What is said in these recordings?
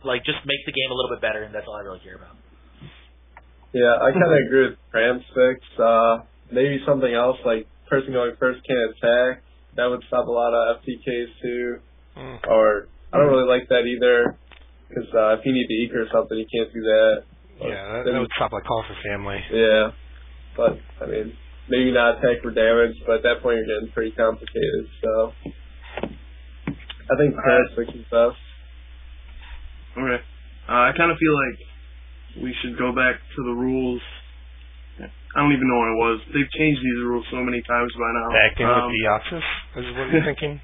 Like, just make the game a little bit better, and that's all I really care about. Yeah, I kind of agree with Pram's fix. Maybe something else, like person going first can't attack. That wowould stop a lot of FTKs too. Or I don't really like that either, because if you need to eke or something, you can't do that. Yeah, that would stop like Call for Family. Yeah, but I mean, maybe not attack for damage, but at that point you're getting pretty complicated. So I think Pram's fix is best. Okay. I kind of feel like we should go back to the rules. I don't even know what it was. They've changed these rules so many times by now. Back in with the Oxus, is what you're thinking?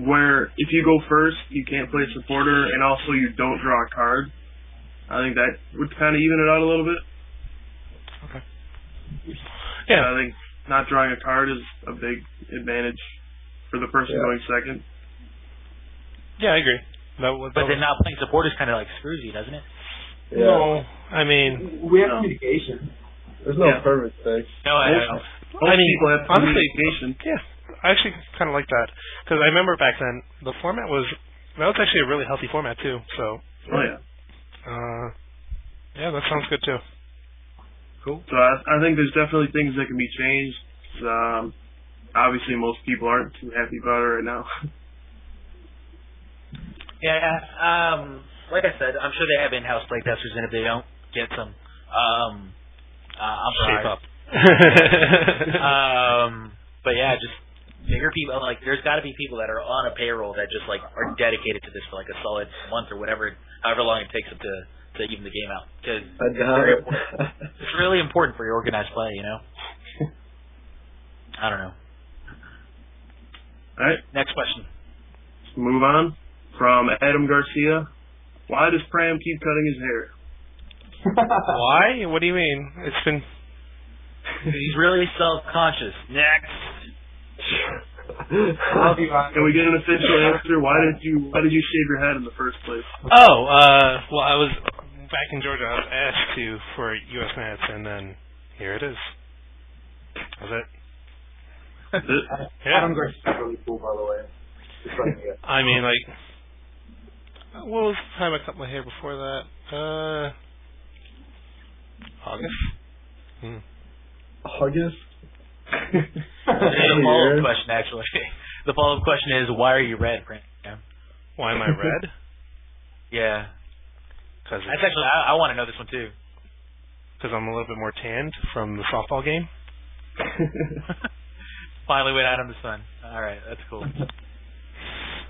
Where if you go first, you can't play supporter, and also you don't draw a card. I think that would kind of even it out a little bit. Okay. Yeah. I think not drawing a card is a big advantage for the person going second. Yeah, I agree. But then not playing supporters kind of like screws you, doesn't it? Yeah. No, I mean, we have communication. There's no perfect fix. No, I know. I mean, people have honestly, communication. Yeah, I actually kind of like that because I remember back then the format was actually a really healthy format too. So. Oh yeah. Yeah, that sounds good too. Cool. So I think there's definitely things that can be changed. Obviously, most people aren't too happy about it right now. Yeah, like I said, I'm sure they have in-house playtesters, and if they don't, get some. I'm Shape up. But yeah, just bigger people. Like, there's got to be people that are on a payroll that just like are dedicated to this for like a solid month or whatever, however long it takes them to even the game out. Because it's really important for your organized play, you know. I don't know. All right. Next question. Let's move on. From Adam Garcia, why does Pram keep cutting his hair? Why? What do you mean? It's been... He's really self-conscious. Next. Can we get an official answer? Why did you shave your head in the first place? Oh, well, I was back in Georgia. I was asked to for U.S. Nats, and then here it is. That's it. That's it? Yeah. Adam Garcia's really cool, by the way. I mean, like, what was the time I cut my hair before that? August? August? The follow-up question, actually. The follow-up question is, why are you red, Brent? Yeah. Why am I red? Yeah. Cause that's actually, I want to know this one, too. Because I'm a little bit more tanned from the softball game. Finally went out in the sun. All right, that's cool.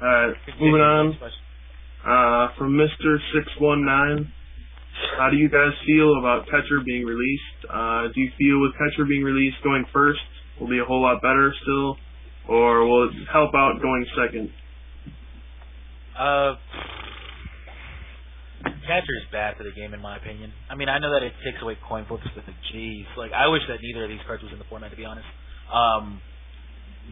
Alright, moving on. From Mr. 619, how do you guys feel about Catcher being released? Do you feel with Catcher being released going first will be a whole lot better still? Or will it help out going second? Catcher is bad for the game, in my opinion. I mean, I know that it takes away coin flips, but geez, like, I wish that neither of these cards was in the format, to be honest.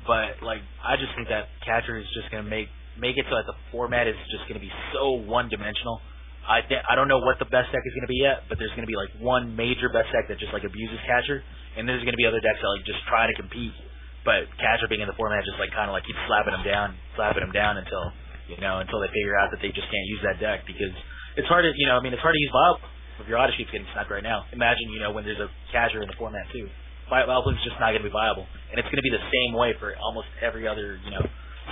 But like, I just think that Catcher is just gonna make it so that the format is just gonna be so one-dimensional. I don't know what the best deck is gonna be yet, but there's gonna be like one major best deck that just like abuses Catcher, and there's gonna be other decks that like just try to compete. But Catcher being in the format just like kind of like keeps slapping them down until they figure out that they just can't use that deck, because it's hard to it's hard to use Vileplume if your auto sheet's getting snapped right now. Imagine when there's a Catcher in the format too. Vileplume's just not going to be viable, and it's going to be the same way for almost every other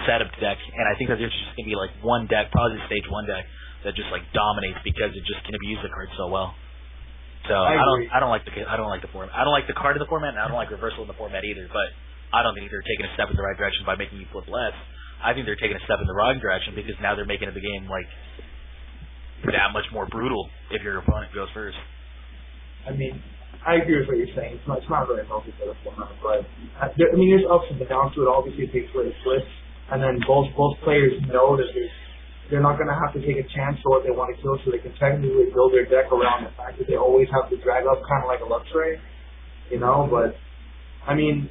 set of deck. And I think that there's just going to be like one deck, probably stage one deck, that just like dominates because it just can abuse the card so well. So I don't like the format. I don't like the card in the format, and I don't like reversal in the format either. But I don't think they're taking a step in the right direction by making you flip less. I think they're taking a step in the wrong direction because now they're making the game like that much more brutal if your opponent goes first. I mean, I agree with what you're saying. It's not really healthy for the format, but there's ups and downs to it. Obviously, it takes away the splits, and then both players know that they're not going to have to take a chance for what they want to kill, so they can technically build their deck around the fact that they always have to drag up kind of like a Luxray, But I mean,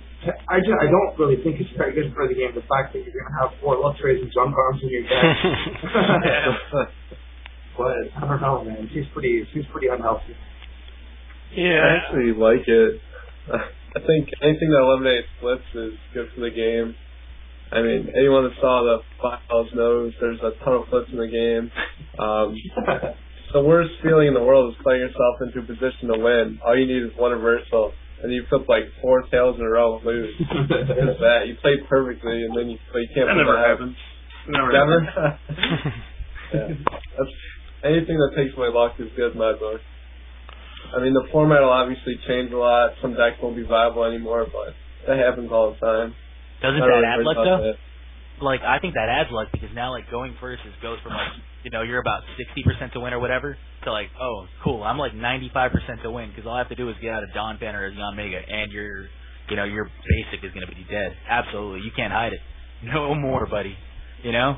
I don't really think it's very good for the game. The fact that you're going to have 4 Luxrays and Junk Arms in your deck. But I don't know, man. It seems pretty unhealthy. Yeah, I actually like it. I think anything that eliminates splits is good for the game. I mean, anyone that saw the files knows there's a ton of flips in the game. The worst feeling in the world is playing yourself into a position to win. All you need is one reversal, and you flip like 4 tails in a row and lose. It's that. You played perfectly, and then you can't. That never happens. Never. Yeah. That's, anything that takes away luck is good in my book. I mean, the format will obviously change a lot. Some decks won't be viable anymore, but that happens all the time. Doesn't that add luck, though? Like, I think that adds luck, because now, like, going first goes from, like, you know, you're about 60% to win or whatever, to, like, oh, cool, I'm, like, 95% to win, because all I have to do is get out a Donphan or a Yanmega, and your basic is going to be dead. Absolutely. You can't hide it. No more, buddy. You know?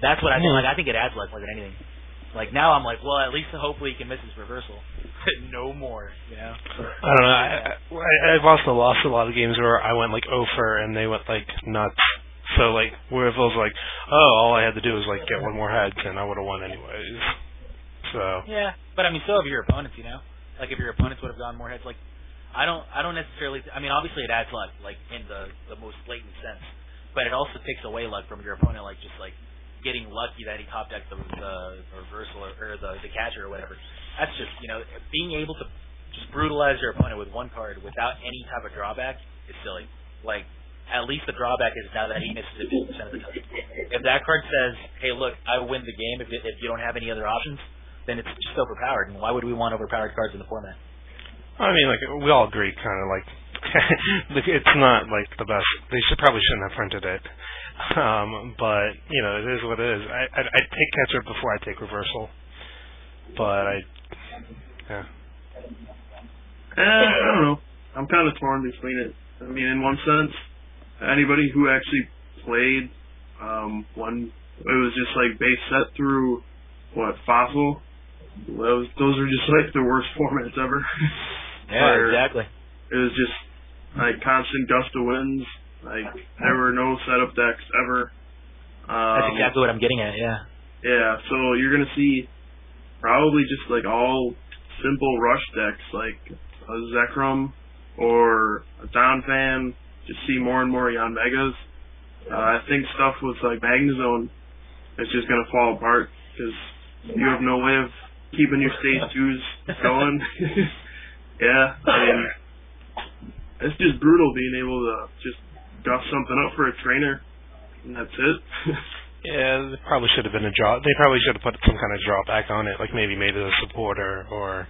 That's what I think. Like, I think it adds luck more than anything. Like, now I'm like, well, at least hopefully he can miss his reversal. No more, you know? I don't know. I've also lost a lot of games where I went, like, over, and they went, like, nuts. So, like, where if it was like, oh, all I had to do was, like, get one more heads, and I would have won anyways. So. Yeah, but, I mean, so have your opponents, you know? Like, if your opponents would have gone more heads, like, I don't necessarily, I mean, obviously it adds luck, like, in the most blatant sense. But it also takes away luck from your opponent, like, just, like, getting lucky that he top decked the reversal or the catcher or whatever. That's just, you know, being able to just brutalize your opponent with one card without any type of drawback is silly. Like, at least the drawback is now that he misses it 50% of the time. If that card says, hey, look, I win the game if you don't have any other options, then it's just overpowered. And why would we want overpowered cards in the format? I mean, like, we all agree, kind of, like, it's not, like, the best. They probably shouldn't have printed it. But, you know, it is what it is. I'd take catcher before I take reversal. But yeah. I don't know. I'm kind of torn between it. I mean, in one sense, anybody who actually played one, it was just like base set through Fossil. Those are just like the worst formats ever. Yeah, exactly. It was just like constant gust of winds. Like there were no setup decks ever. That's exactly what I'm getting at. Yeah. Yeah. So you're gonna see probably just like all simple rush decks like a Zekrom or a Donphan. Just see more and more Yanmegas. I think stuff with like Magnezone is just gonna fall apart because you have no way of keeping your stage 2s going. Yeah, I mean, it's just brutal being able to just guff something up for a trainer, and that's it. Yeah, there probably should have been a draw. They probably should have put some kind of drawback on it, like maybe made it a supporter or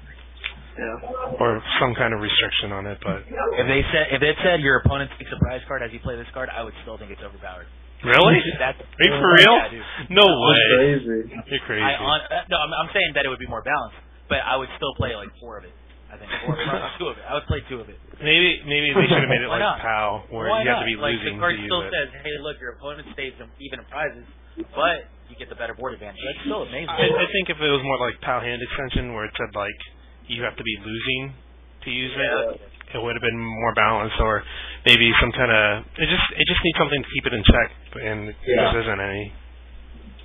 some kind of restriction on it. But if it said your opponent takes a prize card as you play this card, I would still think it's overpowered. Really? Are you for real? Yeah, no way. Crazy. You're crazy. I'm saying that it would be more balanced, but I would still play like 4 of it. I think, or 2 of it. I would play 2 of it. Maybe they should have made it like not? POW, where Why you have to be like, losing the card to use still it. says, hey, look, your opponent stays even in prizes, but you get the better board advantage. That's still amazing. I think if it was more like POW hand extension, where it said like you have to be losing to use it would have been more balanced, or maybe some kind of it just needs something to keep it in check, and there isn't any.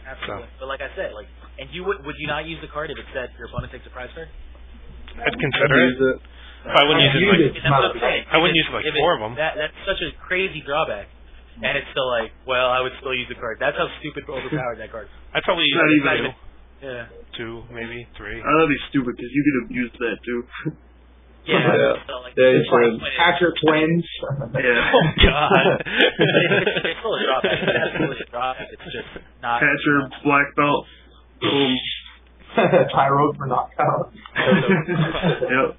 Absolutely. So. But like I said, like, and you would you not use the card if it said your opponent takes a prize card? I'd consider it. I wouldn't use it like I wouldn't use it like 4 of them. That's such a crazy drawback, and it's still like, well, I would still use the card. That's how stupid overpowered that card. I'd probably use it. Yeah. 2, maybe 3. That'd be stupid because you could have used that too. Yeah. So like, it's like Catcher twins. Yeah. Oh God. It's still a drawback. It's still a drawback. It's just not. Catcher, black belt. Boom. Tyro for knockout. Yep.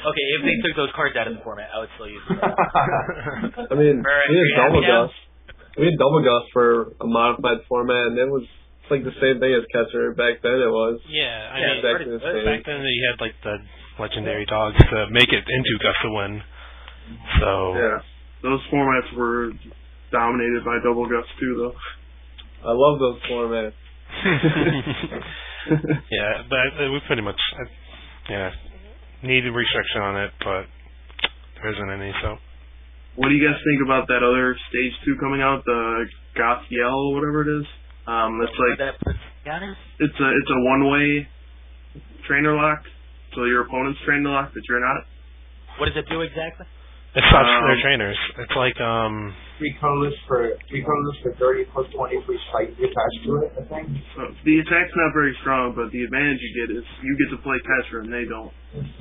Okay, if they took those cards out of the format, I would still use them. I mean, we had double gust for a modified format, and it's like the same thing as catcher. Back then it was. Yeah, I mean, back then you had like the legendary dogs to make it into Gust to win. So yeah, those formats were dominated by double gust too, though. I love those formats. Yeah, but we pretty much need a restriction on it, but there isn't any. So, what do you guys think about that other stage 2 coming out, the Goth Yell, whatever it is? It's like it's a one-way trainer lock, so your opponent's trainer lock, but you're not. What does it do exactly? It's not their trainers. It's like Free colorless for 30 plus 20 free sight attached to it, I think. So the attack's not very strong, but the advantage you get is you get to play catcher and they don't.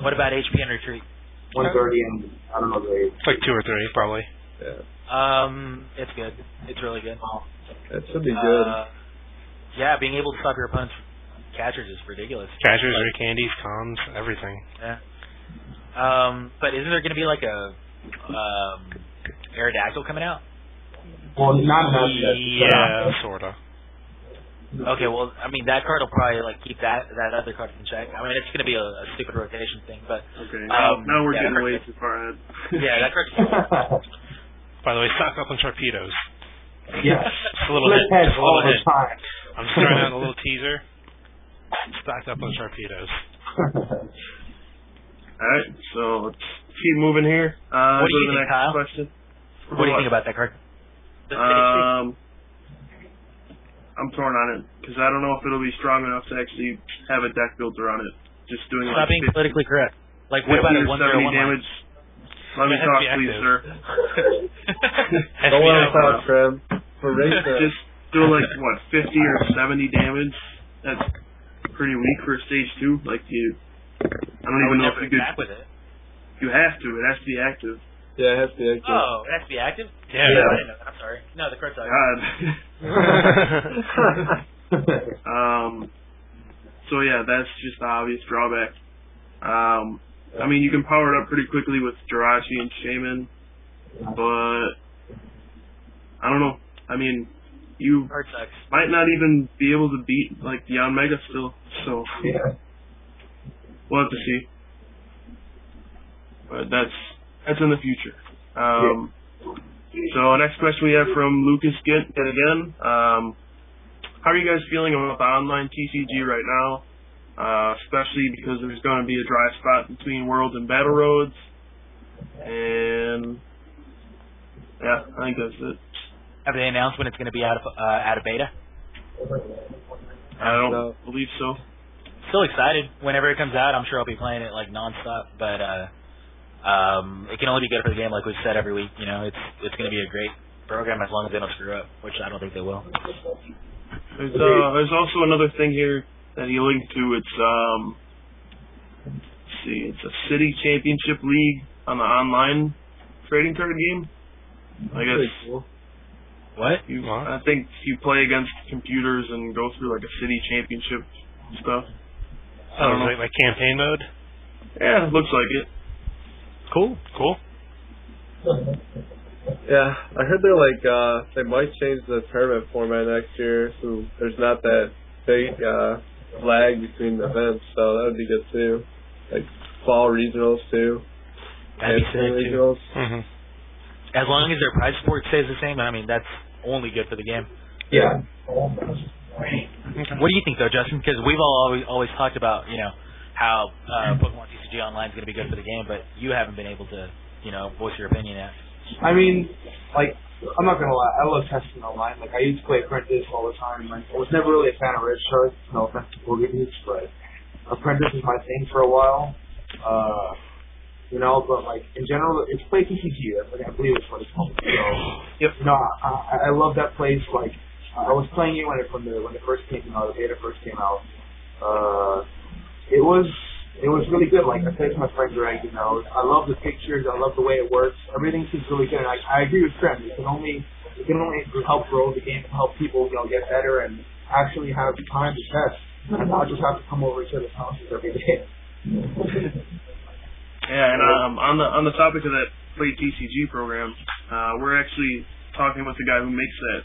What about HP and retreat? 130 and I don't know the age. it's like 2 or 3 probably. Yeah. It's good. It's really good. It should be good. Yeah, being able to stop your opponent's catchers is ridiculous. Catchers, candies, comms, everything. Yeah. But isn't there going to be like a Aerodactyl coming out? Well, not enough yet. Yeah, sorta. Okay, well, I mean, that card will probably like keep that other card in check. I mean, it's going to be a stupid rotation thing, but okay. Now we're getting way too far ahead. Yeah, that card's By the way, stock up on Sharpedos. Yes. Just a little hint. Just a little hint. Time. I'm just throwing out a little teaser. Stock up on Sharpedos. Alright, so let's keep moving here. What do you to the think, next Kyle? question. What do you think about that card? I'm torn on it because I don't know if it'll be strong enough to actually have a deck built around it. Just doing Stop being 50, politically correct. Like, what about a 70 101 damage? Let me It has talk, to be please, active. sir. Don't let us talk, Trim. For Just do like what 50 or 70 damage. That's pretty weak for a stage 2. Like I don't even know if you could. with it. You have to. It has to be active. Yeah, it has to be active. Oh, it has to be active? Yeah. I didn't know that. I'm sorry. No, the card's out. God. So yeah, that's just the obvious drawback. I mean, you can power it up pretty quickly with Jirachi and Shaman, but I don't know. I mean, you Card sucks. might not even be able to beat like Beyond Mega still. So Yeah. we'll have to see. But that's in the future. So next question we have from Lucas Gint yet again. How are you guys feeling about the online TCG right now? Especially because there's going to be a dry spot between Worlds and Battle Roads. And yeah, I think that's it. Have they announced when it's going to be out of beta? I don't believe so. Still excited. Whenever it comes out, I'm sure I'll be playing it like nonstop. But it can only be good for the game, like we've said every week. You know, it's going to be a great program as long as they don't screw up, which I don't think they will. There's also another thing here that he linked to. It's let's see, it's a City Championship League on the online trading card game. I guess. Cool. What? I think you play against computers and go through like a city championship stuff. Oh, is it like campaign mode? Yeah, it looks like it. Cool. Yeah, I heard they're like they might change the tournament format next year, so there's not that big lag between the events. So that would be good too. Like fall regionals too. That'd be sick, too. regionals. Mm-hmm. As long as their prize support stays the same, I mean, that's only good for the game. Yeah. What do you think, though, Justin? Because we've always talked about, you know, how Pokemon TCG Online is going to be good for the game, but you haven't been able to, you know, voice your opinion yet. I mean, like, I'm not gonna lie, I love testing online. Like, I used to play Apprentice all the time. Like, I was never really a fan of Red Shark. No offense to Portuguese, but Apprentice is my thing for a while. You know, but like in general, it's play TCG. I believe it's what it's called. So, Yep. You know, I love that place. Like, I was playing it when it first came out, the beta first came out. It was really good. Like, I played with my friend Greg. You know, I love the pictures. I love the way it works. Everything seems really good. And I agree with Trent. It can only help grow the game and help people, you know, get better and actually have time to test and not just have to come over to the houses every day. Yeah, and on the topic of that Play TCG program, we're actually talking with the guy who makes that